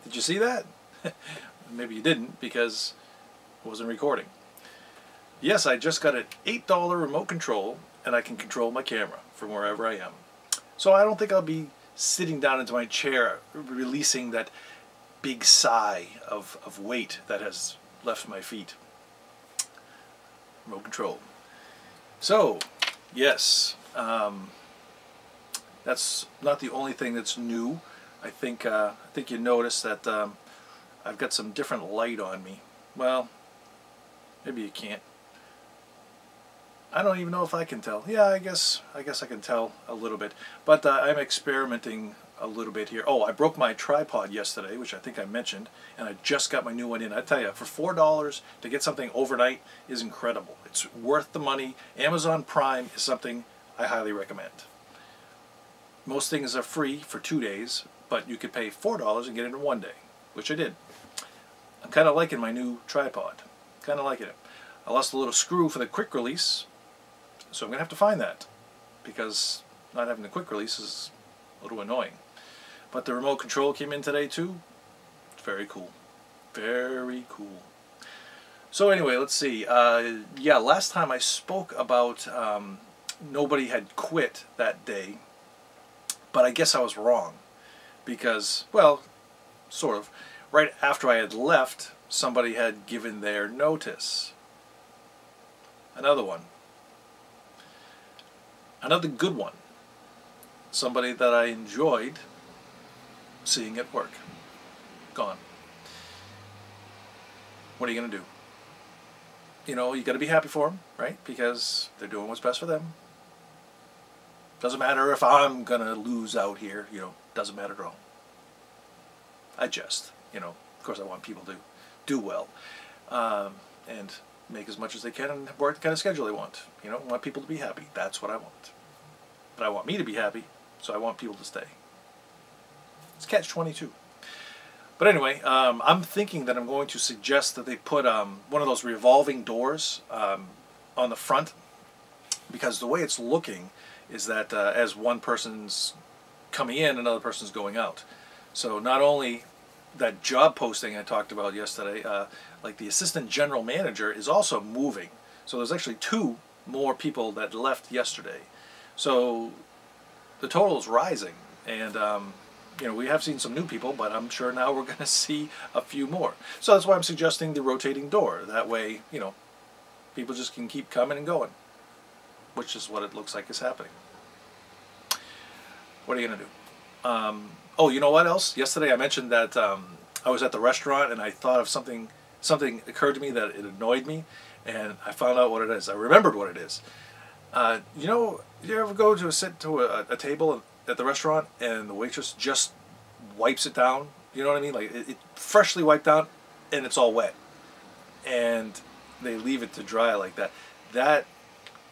Did you see that? Maybe you didn't because I wasn't recording. Yes, I just got an $8 remote control and I can control my camera from wherever I am. So I don't think I'll be sitting down into my chair releasing that big sigh of weight that has left my feet. Remote control. So, yes, that's not the only thing that's new. I think you noticed that I've got some different light on me. Well, maybe you can't. I don't even know if I can tell. Yeah, I guess I can tell a little bit. But I'm experimenting a little bit here. Oh, I broke my tripod yesterday, which I think I mentioned, and I just got my new one in. I tell you, for $4 to get something overnight is incredible. It's worth the money. Amazon Prime is something I highly recommend. Most things are free for 2 days, but you could pay $4 and get it in 1 day, which I did. I'm kind of liking my new tripod. Kind of liking it. I lost a little screw for the quick release, so I'm going to have to find that, because not having the quick release is a little annoying. But the remote control came in today too. It's very cool. Very cool. So anyway, let's see. Yeah, last time I spoke about nobody had quit that day, but I guess I was wrong, because, well, sort of, right after I had left, somebody had given their notice. Another one. Another good one. Somebody that I enjoyed seeing at work. Gone. What are you going to do? You know, you got to be happy for them, right? Because they're doing what's best for them. Doesn't matter if I'm going to lose out here, you know, doesn't matter at all. I jest, you know, of course I want people to do well and make as much as they can and work the kind of schedule they want. You know, I want people to be happy. That's what I want. But I want me to be happy, so I want people to stay. It's catch-22. But anyway, I'm thinking that I'm going to suggest that they put one of those revolving doors on the front, because the way it's looking is that as one person's coming in, another person's going out. So not only that job posting I talked about yesterday, like the assistant general manager is also moving. So there's actually 2 more people that left yesterday. So the total is rising, and you know, we have seen some new people, but I'm sure now we're going to see a few more. So that's why I'm suggesting the rotating door. That way, you know, people just can keep coming and going, which is what it looks like is happening. What are you going to do? Oh, you know what else? Yesterday I mentioned that I was at the restaurant and I thought of something occurred to me that it annoyed me, and I found out what it is. I remembered what it is. You know, you ever go to sit to a table at the restaurant and the waitress just wipes it down? You know what I mean? Like it freshly wiped down and it's all wet, and they leave it to dry like that. That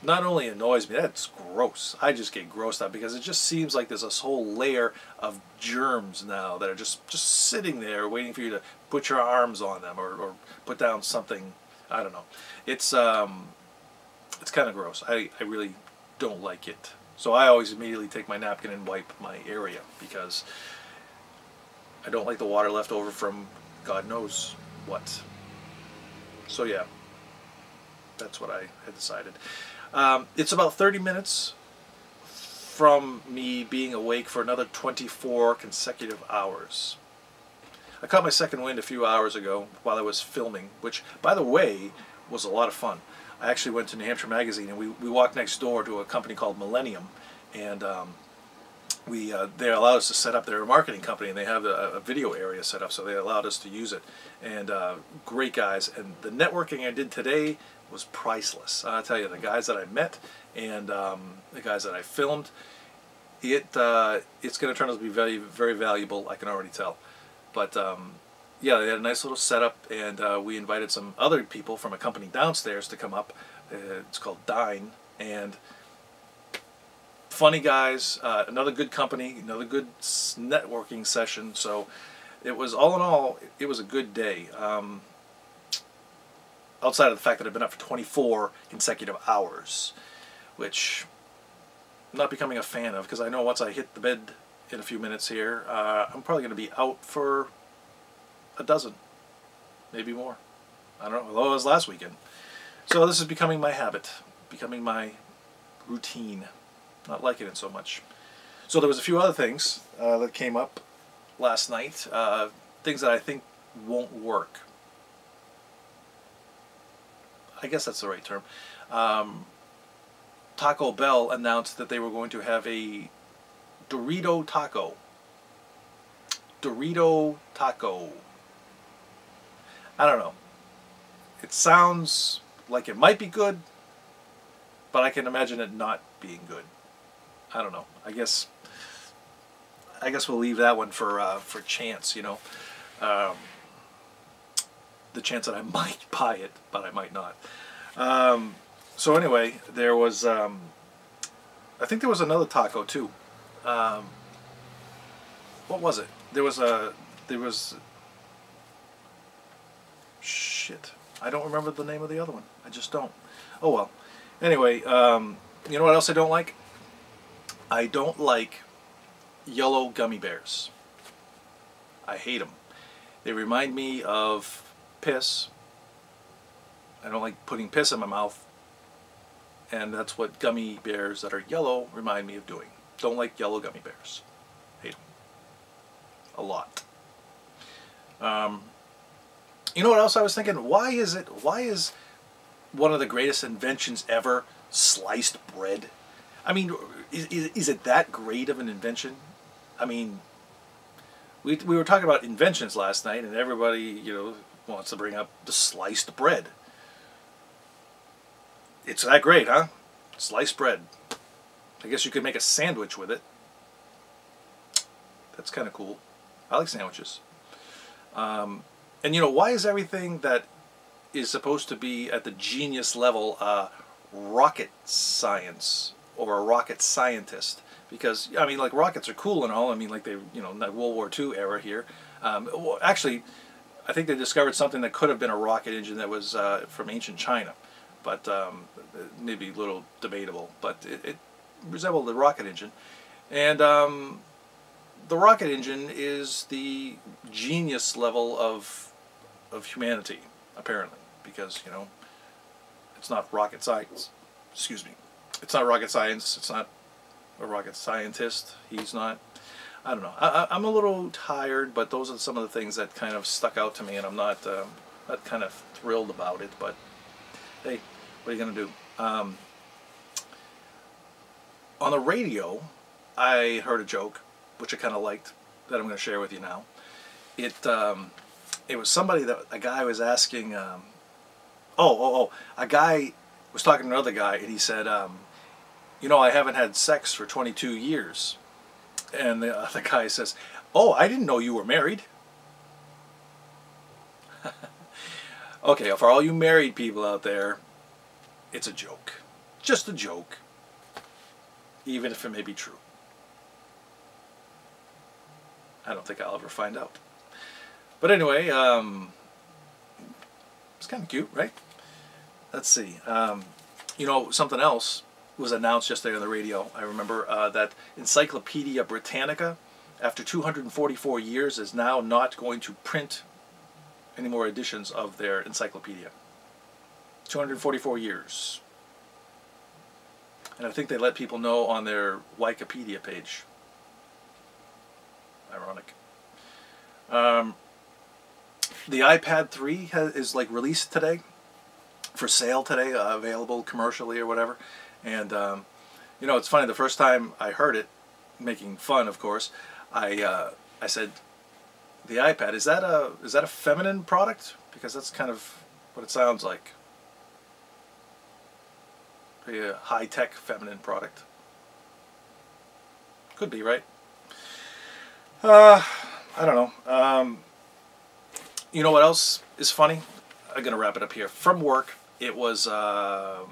not only annoys me, that's gross. I just get grossed out because it just seems like there's this whole layer of germs now that are just sitting there waiting for you to put your arms on them or put down something. I don't know. It's kind of gross. I really don't like it. So I always immediately take my napkin and wipe my area because I don't like the water left over from God knows what. So yeah, that's what I had decided. It's about 30 minutes from me being awake for another 24 consecutive hours. I caught my second wind a few hours ago while I was filming, which, by the way, was a lot of fun. I actually went to New Hampshire Magazine, and we walked next door to a company called Millennium, and they allowed us to set up. They're a marketing company, and they have a video area set up, so they allowed us to use it. And great guys, and the networking I did today was priceless. I'll tell you, the guys that I met and the guys that I filmed, it's going to turn out to be very, very valuable. I can already tell. But yeah, they had a nice little setup, and we invited some other people from a company downstairs to come up. It's called Dine, and funny guys, another good company, another good networking session. So it was, all in all, it was a good day. Outside of the fact that I've been up for 24 consecutive hours, which I'm not becoming a fan of, because I know once I hit the bed in a few minutes here, I'm probably going to be out for a dozen, maybe more. I don't know, although it was last weekend. So this is becoming my habit, becoming my routine. Not liking it so much. So there was a few other things that came up last night, things that I think won't work. I guess that's the right term. Taco Bell announced that they were going to have a Dorito taco. Dorito taco. I don't know. It sounds like it might be good, but I can imagine it not being good. I don't know. I guess we'll leave that one for chance, you know. The chance that I might buy it, but I might not. So anyway, there was, I think there was another taco too. What was it? There was, shit. I don't remember the name of the other one. I just don't. Oh well. Anyway, you know what else I don't like? I don't like yellow gummy bears. I hate them. They remind me of piss. I don't like putting piss in my mouth, and that's what gummy bears that are yellow remind me of doing. Don't like yellow gummy bears. Hate them. A lot. You know what else I was thinking? Why is one of the greatest inventions ever sliced bread? I mean, is it that great of an invention? I mean, we were talking about inventions last night, and everybody, you know, wants to bring up the sliced bread. It's that great, huh? Sliced bread. I guess you could make a sandwich with it. That's kind of cool. I like sandwiches. And you know, why is everything that is supposed to be at the genius level rocket science or a rocket scientist? Because, I mean, like, rockets are cool and all. I mean, like, they, you know, in that World War II era here. Well, actually, I think they discovered something that could have been a rocket engine that was from ancient China. But maybe a little debatable. But it resembled the rocket engine. And the rocket engine is the genius level of humanity, apparently. Because, you know, it's not rocket science. Excuse me. It's not rocket science. It's not a rocket scientist. He's not. I don't know. I'm a little tired, but those are some of the things that kind of stuck out to me, and I'm not kind of thrilled about it. But hey, what are you gonna do? On the radio, I heard a joke, which I kind of liked, that I'm going to share with you now. It was somebody that a guy was asking. A guy was talking to another guy, and he said, you know, I haven't had sex for 22 years. And the other guy says, oh, I didn't know you were married. Okay, for all you married people out there, it's a joke. Just a joke. Even if it may be true. I don't think I'll ever find out. But anyway, it's kind of cute, right? Let's see. You know, something else was announced yesterday on the radio. I remember that Encyclopedia Britannica, after 244 years, is now not going to print any more editions of their encyclopedia. 244 years. And I think they let people know on their Wikipedia page. Ironic. The iPad 3 is like released today, for sale today, available commercially or whatever. And you know, it's funny. The first time I heard it, making fun, of course, I said, "The iPad, is that a feminine product?" Because that's kind of what it sounds like. A high-tech feminine product. Could be, right? I don't know. You know what else is funny? I'm going to wrap it up here. From work, it was, I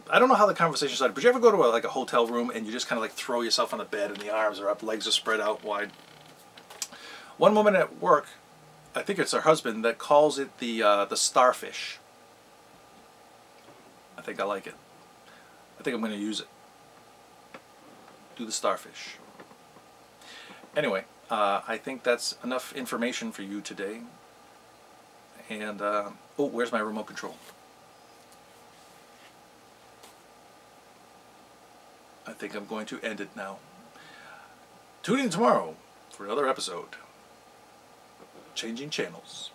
don't know how the conversation started, but you ever go to like a hotel room and you just kind of like throw yourself on the bed and the arms are up, legs are spread out wide? One woman at work, I think it's her husband, that calls it the starfish. I think I like it. I think I'm going to use it. Do the starfish. Anyway, I think that's enough information for you today. And, oh, where's my remote control? I think I'm going to end it now. Tune in tomorrow for another episode. Changing channels.